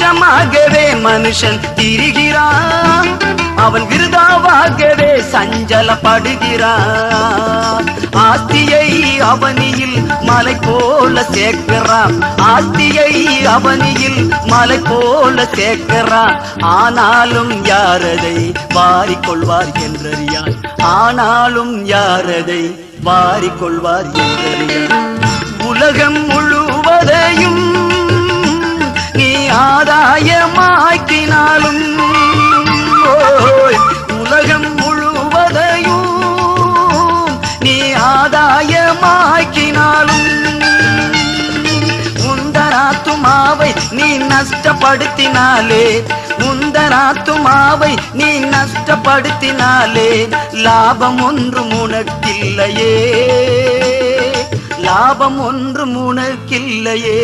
விஷமாகவே மனுஷன் திரிகிறான், அவன் விருதாவாகவே சஞ்சலப்படுகிறான். ஆஸ்தியை அவனியில் மலை போல சேர்க்கிறான், ஆஸ்தியை அவனியில் மலை போல சேர்க்கிறான். ஆனாலும் யாரதை வாரிக்கொள்வார் என்றறியான், ஆனாலும் யாரதை வாரிக்கொள்வார் என்றறியான். உலகம் முழுவதையும் நீ ஆதாயமாக்கினாலும், உலகம் முழுவதையும் நீ ஆதாயமாக்கினாலும், உந்தராத்துமாவை நீ நஷ்டப்படுத்தினாலே, உந்தராத்துமாவை நீ நஷ்டப்படுத்தினாலே லாபம் ஒன்றும் உனக்கில்லையே, லாபம் ஒன்றும் உனக்கில்லையே.